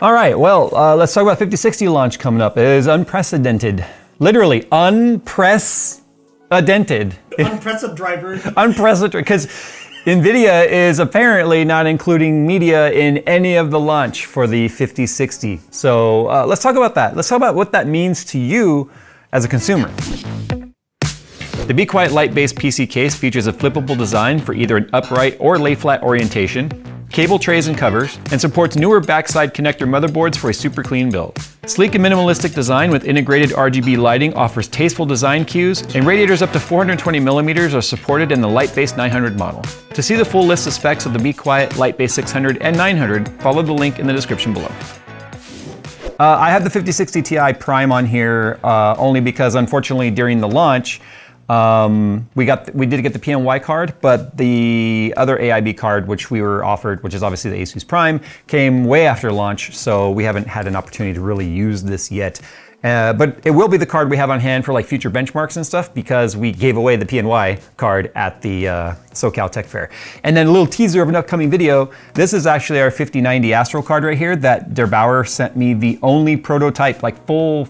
All right, well, let's talk about 5060 launch coming up. It is unprecedented. Literally, unprecedented. Unprecedented driver. Unprecedented, because NVIDIA is apparently not including media in any of the launch for the 5060. So let's talk about that. Let's talk about what that means to you as a consumer. The Be Quiet light-based PC case features a flippable design for either an upright or lay-flat orientation, cable trays and covers, and supports newer backside connector motherboards for a super clean build. Sleek and minimalistic design with integrated RGB lighting offers tasteful design cues, and radiators up to 420 millimeters are supported in the light-based 900 model. To see the full list of specs of the Be Quiet light-based 600 and 900, follow the link in the description below. I have the 5060 Ti Prime on here only because, unfortunately, during the launch, we did get the PNY card, but the other AIB card, which we were offered, which is obviously the Asus Prime, came way after launch, so we haven't had an opportunity to really use this yet. But it will be the card we have on hand for like future benchmarks and stuff, because we gave away the PNY card at the SoCal Tech Fair. And then a little teaser of an upcoming video. This is actually our 5090 Astro card right here that Der Bauer sent me, the only prototype, like full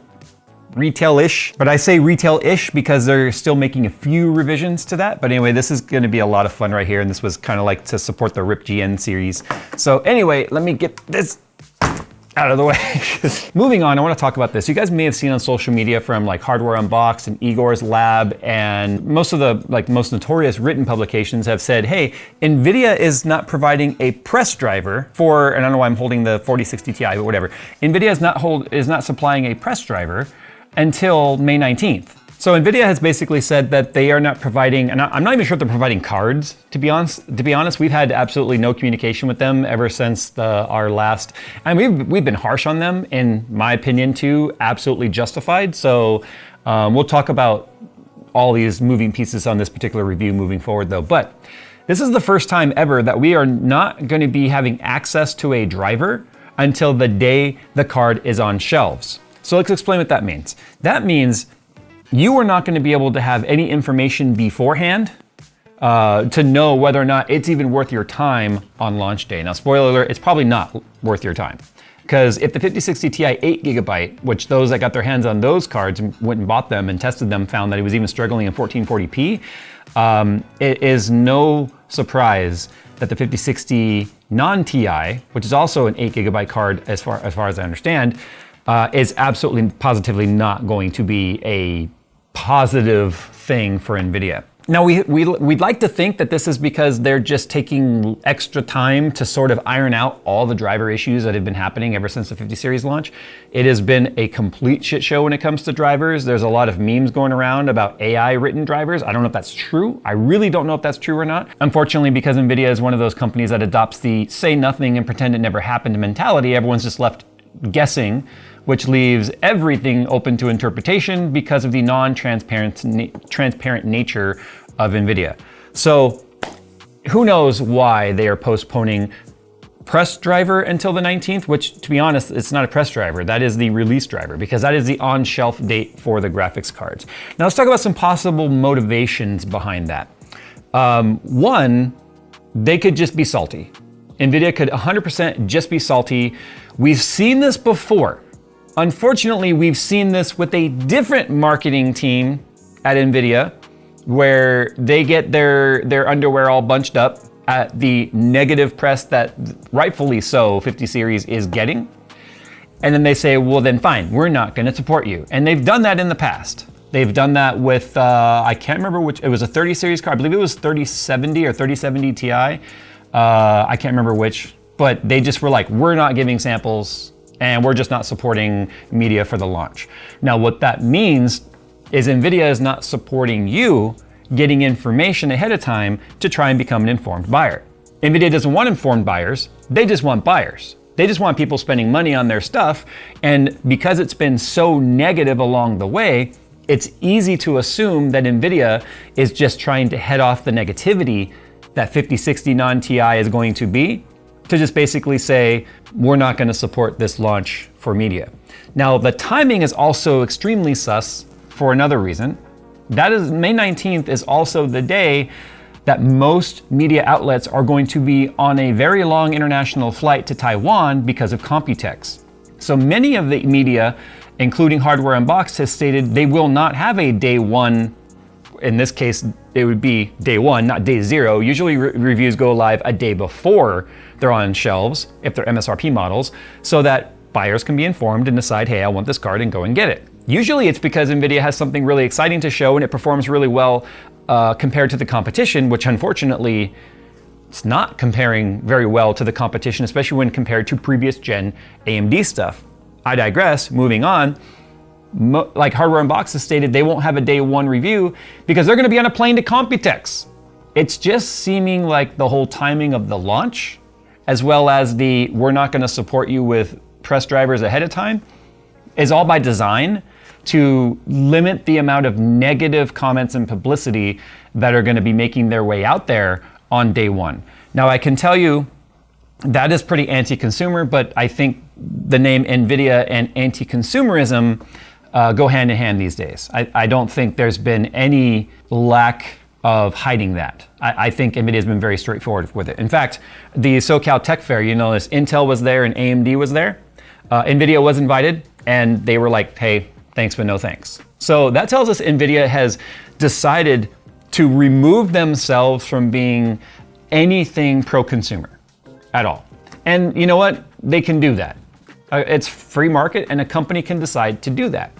retail-ish, but I say retail-ish because they're still making a few revisions to that. But anyway, this is gonna be a lot of fun right here, and this was kind of like to support the RIP GN series. So anyway, let me get this out of the way. Moving on, I wanna talk about this. You guys may have seen on social media from like Hardware Unboxed and Igor's Lab, and most of the most notorious written publications have said, hey, NVIDIA is not providing a press driver for, and I don't know why I'm holding the 4060 Ti, but whatever. NVIDIA is not supplying a press driver until May 19th. So NVIDIA has basically said that they are not providing, and I'm not even sure if they're providing cards, to be honest. We've had absolutely no communication with them ever since our last, and we've been harsh on them, in my opinion too, absolutely justified. So we'll talk about all these moving pieces on this particular review moving forward though. But this is the first time ever that we are not going to be having access to a driver until the day the card is on shelves. So let's explain what that means. That means you are not going to be able to have any information beforehand to know whether or not it's even worth your time on launch day. Now, spoiler alert, it's probably not worth your time. Because if the 5060 Ti 8GB, which those that got their hands on those cards and went and bought them and tested them, found that it was even struggling in 1440p, it is no surprise that the 5060 non-Ti, which is also an 8GB card as far as I understand, is absolutely positively not going to be a positive thing for NVIDIA. Now we'd like to think that this is because they're just taking extra time to sort of iron out all the driver issues that have been happening ever since the 50 series launch. It has been a complete shit show when it comes to drivers. There's a lot of memes going around about AI written drivers. I don't know if that's true. I really don't know if that's true or not. Unfortunately, because NVIDIA is one of those companies that adopts the say nothing and pretend it never happened mentality, everyone's just left guessing, which leaves everything open to interpretation because of the non-transparent nature of NVIDIA. So who knows why they are postponing press driver until the 19th, which, to be honest, it's not a press driver. That is the release driver, because that is the on-shelf date for the graphics cards. Now let's talk about some possible motivations behind that. One, they could just be salty. NVIDIA could 100% just be salty. We've seen this before. Unfortunately, we've seen this with a different marketing team at NVIDIA, where they get their underwear all bunched up at the negative press that rightfully so 50 series is getting. And then they say, well, then fine, we're not going to support you. And they've done that in the past. They've done that with, I can't remember which, it was a 30 series card. I believe it was 3070 or 3070 Ti. I can't remember which, but they just were like, we're not giving samples and we're just not supporting media for the launch. Now, what that means is NVIDIA is not supporting you getting information ahead of time to try and become an informed buyer. NVIDIA doesn't want informed buyers, they just want buyers. They just want people spending money on their stuff, and because it's been so negative along the way, it's easy to assume that NVIDIA is just trying to head off the negativity that 5060 non-Ti is going to be, to just basically say, we're not going to support this launch for media. Now, the timing is also extremely sus for another reason. That is, May 19th is also the day that most media outlets are going to be on a very long international flight to Taiwan because of Computex. So many of the media, including Hardware Unboxed, has stated they will not have a day one. In this case, it would be day one, not day zero. Usually reviews go live a day before they're on shelves, if they're MSRP models, so that buyers can be informed and decide, hey, I want this card, and go and get it. Usually it's because NVIDIA has something really exciting to show and it performs really well compared to the competition, which unfortunately it's not comparing very well to the competition, especially when compared to previous gen AMD stuff. I digress, moving on. Like Hardware Unboxed has stated, they won't have a day one review because they're gonna be on a plane to Computex. It's just seeming like the whole timing of the launch, as well as the we're not gonna support you with press drivers ahead of time, is all by design to limit the amount of negative comments and publicity that are gonna be making their way out there on day one. Now I can tell you that is pretty anti-consumer, but I think the name NVIDIA and anti-consumerism go hand in hand these days. I don't think there's been any lack of hiding that. I think NVIDIA has been very straightforward with it. In fact, the SoCal Tech Fair, you notice Intel was there and AMD was there. NVIDIA was invited and they were like, hey, thanks but no thanks. So that tells us NVIDIA has decided to remove themselves from being anything pro-consumer at all. And you know what? They can do that. It's free market and a company can decide to do that.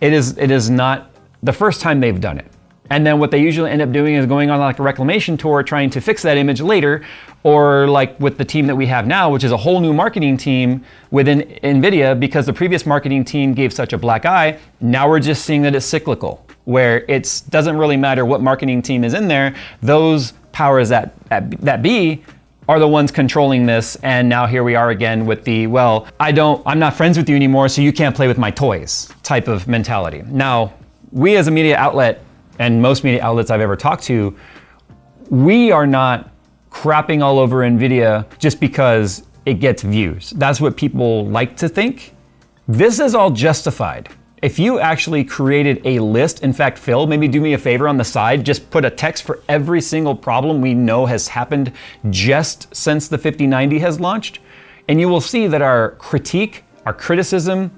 It is not the first time they've done it. And then what they usually end up doing is going on like a reclamation tour, trying to fix that image later, or like with the team that we have now, which is a whole new marketing team within NVIDIA, because the previous marketing team gave such a black eye. Now we're just seeing that it's cyclical, where it doesn't really matter what marketing team is in there. Those powers that be are the ones controlling this, and now here we are again with the, well, I'm not friends with you anymore, so you can't play with my toys type of mentality. Now, we as a media outlet, and most media outlets I've ever talked to, we are not crapping all over NVIDIA just because it gets views. That's what people like to think. This is all justified. If you actually created a list, in fact, Phil, maybe do me a favor on the side, just put a text for every single problem we know has happened just since the 5090 has launched, and you will see that our critique, our criticism,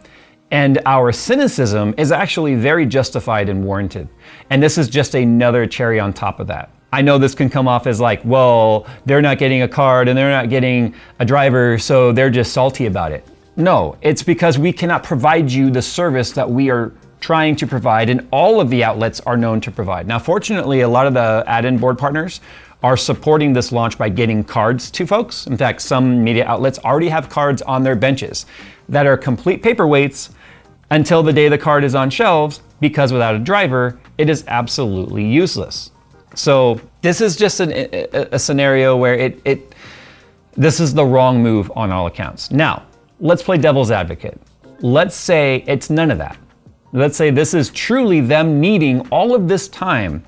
and our cynicism is actually very justified and warranted. And this is just another cherry on top of that. I know this can come off as like, well, they're not getting a card and they're not getting a driver, so they're just salty about it. No, it's because we cannot provide you the service that we are trying to provide and all of the outlets are known to provide. Now, fortunately, a lot of the add-in board partners are supporting this launch by getting cards to folks. In fact, some media outlets already have cards on their benches that are complete paperweights until the day the card is on shelves, because without a driver, it is absolutely useless. So this is just a scenario where this is the wrong move on all accounts. Now, let's play devil's advocate. Let's say it's none of that. Let's say this is truly them needing all of this time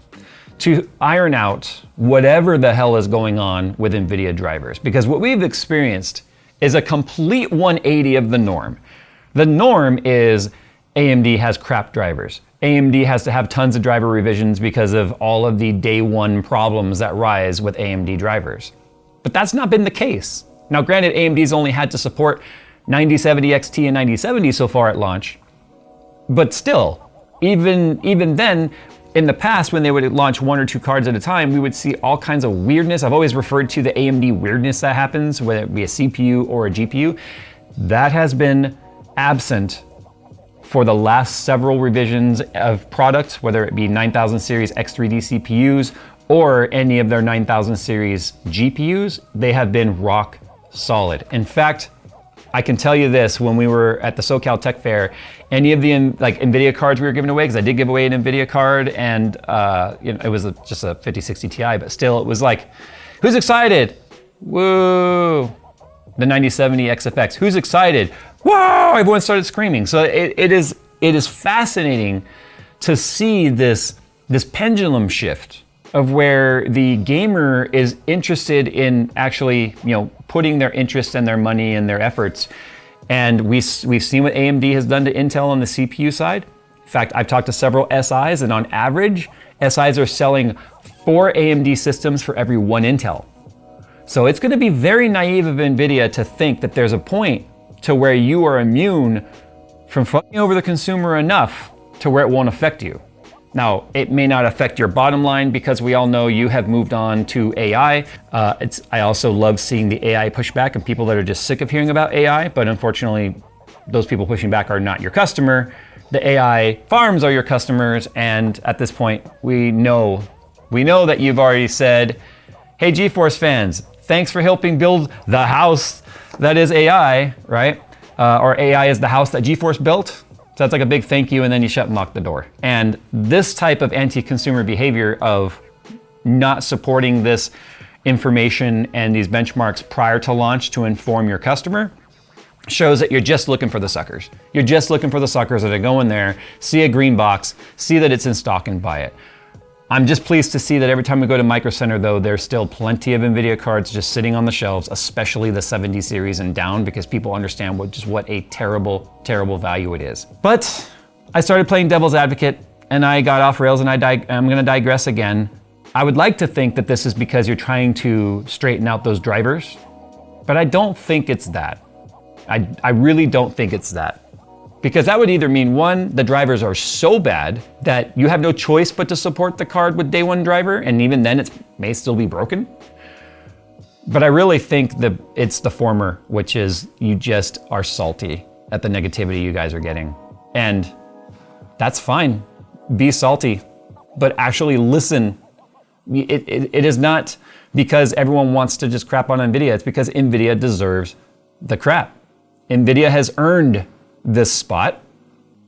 to iron out whatever the hell is going on with NVIDIA drivers. Because what we've experienced is a complete 180 of the norm. The norm is AMD has crap drivers. AMD has to have tons of driver revisions because of all of the day one problems that rise with AMD drivers. But that's not been the case. Now, granted, AMD's only had to support 9070 XT and 9070 so far at launch, but still, even then, in the past, when they would launch one or two cards at a time, we would see all kinds of weirdness. I've always referred to the AMD weirdness that happens, whether it be a CPU or a GPU. That has been absent for the last several revisions of products, whether it be 9000 series X3D CPUs or any of their 9000 series GPUs. They have been rock solid. In fact, I can tell you this, when we were at the SoCal Tech Fair, any of the NVIDIA cards we were giving away, because I did give away an NVIDIA card, and it was just a 5060 Ti, but still it was like, who's excited? Woo! The 9070 XFX, who's excited? Whoa! Everyone started screaming. So it is fascinating to see this pendulum shift of where the gamer is interested in actually, putting their interest and their money and their efforts. And we've seen what AMD has done to Intel on the CPU side. In fact, I've talked to several SIs, and on average, SIs are selling 4 AMD systems for every 1 Intel. So it's going to be very naive of NVIDIA to think that there's a point to where you are immune from fucking over the consumer enough to where it won't affect you. Now, it may not affect your bottom line because we all know you have moved on to AI. I also love seeing the AI pushback and people that are just sick of hearing about AI, but unfortunately, those people pushing back are not your customer. The AI farms are your customers, and at this point, we know that you've already said, hey, GeForce fans, thanks for helping build the house that is AI, right? Or AI is the house that GeForce built. So that's like a big thank you, and then you shut and lock the door. And this type of anti-consumer behavior of not supporting this information and these benchmarks prior to launch to inform your customer shows that you're just looking for the suckers. You're just looking for the suckers that are going there, see a green box, see that it's in stock and buy it. I'm just pleased to see that every time we go to Micro Center though, there's still plenty of NVIDIA cards just sitting on the shelves, especially the 70 series and down, because people understand what a terrible, terrible value it is. But I started playing devil's advocate and I got off rails, and I'm gonna digress again. I would like to think that this is because you're trying to straighten out those drivers, but I don't think it's that. I really don't think it's that. Because that would either mean, one, the drivers are so bad that you have no choice but to support the card with day one driver, and even then it may still be broken. But I really think that it's the former, which is you just are salty at the negativity you guys are getting. And that's fine, be salty, but actually listen. It is not because everyone wants to just crap on NVIDIA, it's because NVIDIA deserves the crap. NVIDIA has earned this spot,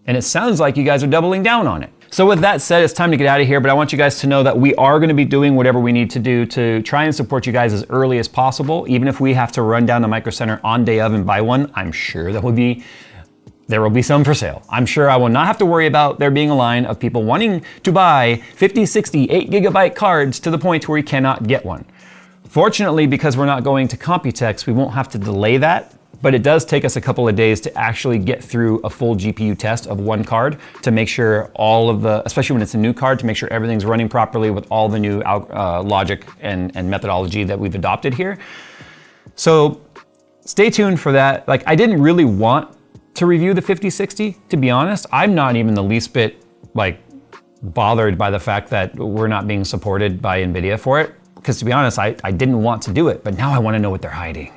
and it sounds like you guys are doubling down on it. So with that said, it's time to get out of here, but I want you guys to know that we are gonna be doing whatever we need to do to try and support you guys as early as possible. Even if we have to run down to Micro Center on day of and buy one, I'm sure there will be some for sale. I'm sure I will not have to worry about there being a line of people wanting to buy 50, 60, 8GB cards to the point where we cannot get one. Fortunately, because we're not going to Computex, we won't have to delay that. But it does take us a couple of days to actually get through a full GPU test of one card to make sure all of the, especially when it's a new card, to make sure everything's running properly with all the new logic and methodology that we've adopted here. So stay tuned for that. Like, I didn't really want to review the 5060, to be honest. I'm not even the least bit like bothered by the fact that we're not being supported by NVIDIA for it. Because to be honest, I didn't want to do it, but now I want to know what they're hiding.